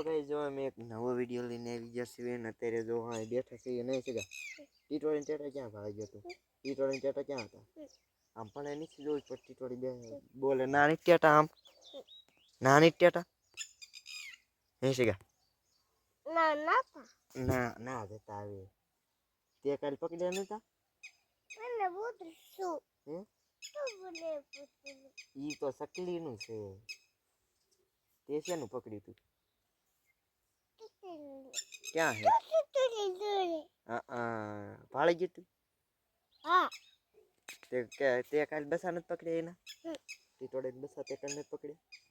guys જો અમે એક નવો વિડિયો લઈને આવી ગયા છીએ અને અત્યારે જો આ બેઠા છીએ નહીં સગા ટીટોળી ટેટા ક્યાં ભાઈ ગયો તું ટીટોળી ટેટા ક્યાં હતા આમ પણ એ નીચે જોઈ પર ટીટોળી બે બોલે નાની ટેટા આમ નાની ટેટા નહીં સગા ના જતા આવે તે કાલ પકડ્યા નતા મને પૂછું હે તું બોલે પૂછું ઈ તો સકલીનું છે તે શેનું પકડ્યું તું ક્યાં હે ભાળી ગયું તું હા તે કાલ બસા નથી પકડ્યા એના ટીટોળે બસા તે કાલ નથી પકડ્યા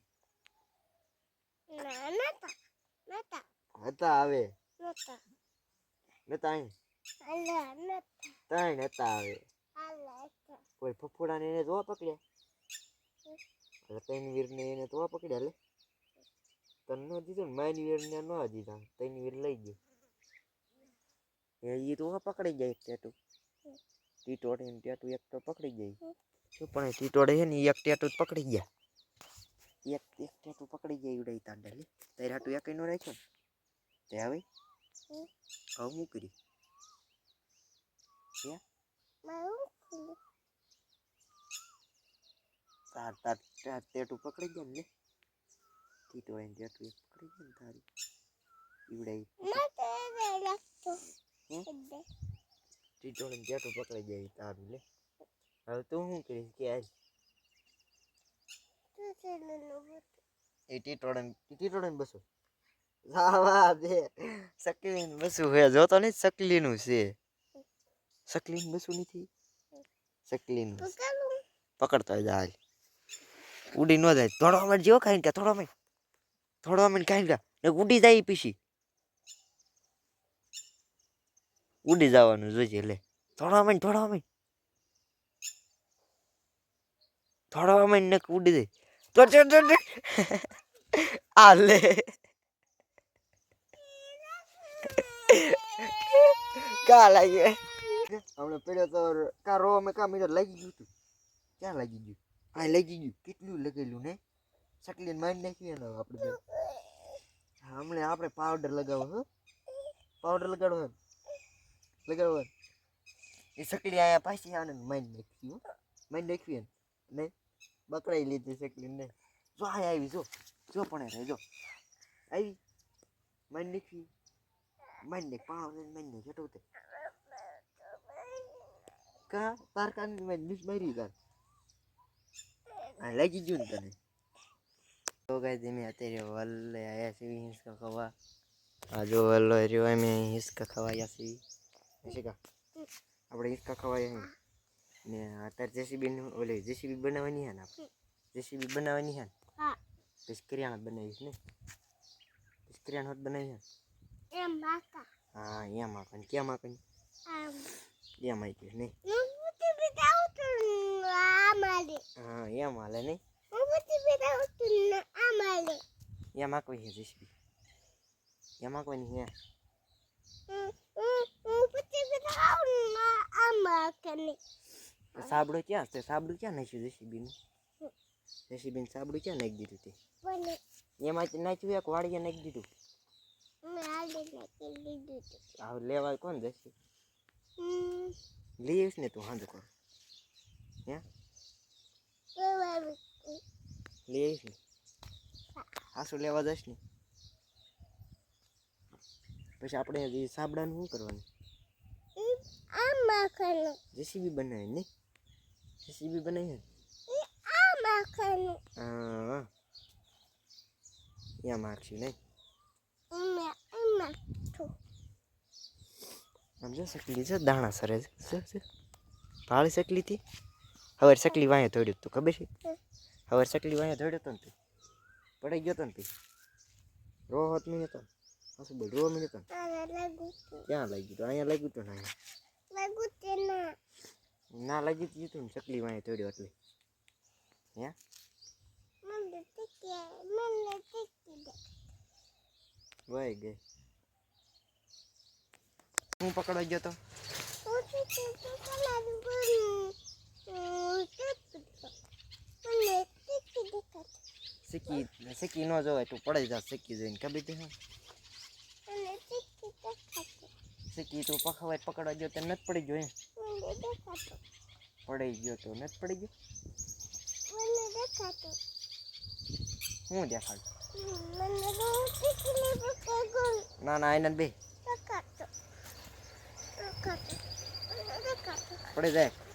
હતા આવે નતા તાઈ નતા આવે કોઈ ફફુડાને એને જોવા પકડ્યા એટલે તૈનવીર ને એને જોવા પકડ્યા લે તને ન દીધું ને માનવીર ને ન દીધા તૈનવીર લઈ ગયો એ તો પકડી જાય ટેટુ ટીટોળે ને ટેટુ એક તો પકડી જાય શું પણ ટીટોળે છે ને એક ટેટુ પકડી ગયા એક ટેટુ પકડી જાય ઉડાઈ તાંડા લે તારે હાટુ એક નો રાખ્યો તે આવે હવે હું કરી તાર ટેટુ પકડી ગયા ને ટીટોળે ને ટેટુ એક પકડી ગયા ને તારી ઈવડાઈ ટીટોળે ને ટેટુ પકડી જાય તારું લે હવે તું શું કરીશ કે આજ એ ટીટોળે બસો વાહ બે સકલી ને બસું હે જોતો નહીં સકલી નું છે સકલી ને બસું નથી સકલી નું પકડતો જાય ઉડી ન જાય થોડો મિનિટ જેવો ખાઈને કે થોડો મિનિટ ખાઈને કે ઉડી જાય પીસી ઉડી જવાનું જોઈજે લે થોડો મિનિટ ને ઉડી જાય તો આ લે કા લાગે હમણે પડ્યો તો કા રો મે કા મીટર લાગી ગયું તું ક્યાં લાગી ગયું આ લાગી ગયું કેટલું લગેલું ને સકલીને મારી નાખ્યું ને આપણે હમણે આપણે પાવડર લગાવો હો પાવડર લગાડવો એ સકલી આયા પાછી આને મારી નાખ્યું ને બકરાઈ લીધી સકલી ને જો આ આવી જો પણ રે જો આવી મારી નાખ પાવડર મારી નાખ જેટલું તે કા તાર કાન મારી તાર આ લાગી ગયું ને તને તો ગાઈસ અમે અત્યારે વલ્લે આયા છીએ હિંચકા ખાવા આ જો વલ્લો રહ્યો અમે હિંચકા ખાવા આવ્યા છીએ હિંચકા આપણે હિંચકા ખવાય ને અત્યારે જેસીબી બનાવવાની હે ને આપણે જેસીબી બનાવવાની હે હા પછી કરિયાણા બનાવીશ ને પછી કરિયાણા બનાવી હે એમ બાકા હા એમાં કઈ કેમાં કઈ એમાં આવીશ નહીં હા એમ હાલે નહીં એમાં કોઈ હે જેસીબી એમાં કોઈ નહીં હે સાબડું ક્યાં છે સાબડું ક્યાં નાખ્યું જેસીબી સાબડું ક્યાં નાખી દીધું તે એમાં નાખ્યું એક વાડીએ નાખી દીધું હવે લેવા કોણ જશે લઈ આવીશ ને તું હાંધો કર હે લઈ આવીશ ને હાસુ લેવા જઈશ ને પછી આપણે સાબડાનું શું કરવાનું જેસીબી બનાવી ને જેસીબી બનાવી હા યા મારશું નહીં સમજો સકલી છે દાણા સરે છે ભાળી સકલી થી હવે સકલી વાંહે ધોડ્યું તું ખબર છે હવે સકલી વાંહે ધોડ્યો તો ને તું પડી ગયો તો ને તું રો હોત નહીં હતો હસું બોલ રો નહીં હતો ક્યાં લાગ્યું તો અહીંયા લાગ્યું તો ના લાગ્યું તું ને સકલી વાંહે ધોડ્યો એટલે હે વાય ગઈ હું પકડવા ગયો તો સિક્કી ન જોવાય તું પડી જા સિક્કી જોઈને ખબર છે મને ચીકી દેખાતું સિક્કી તું પકડવા ગયો તો નથી પડી ગયો મને દેખાતું પડી ગયો તો નથી પડી ગયો મને દેખાતું હું દેખાડ મને ચીકી ને પકડ ગઈ ના ના એને બે દેખાતું દેખાતું મને દેખાતું પડી જાય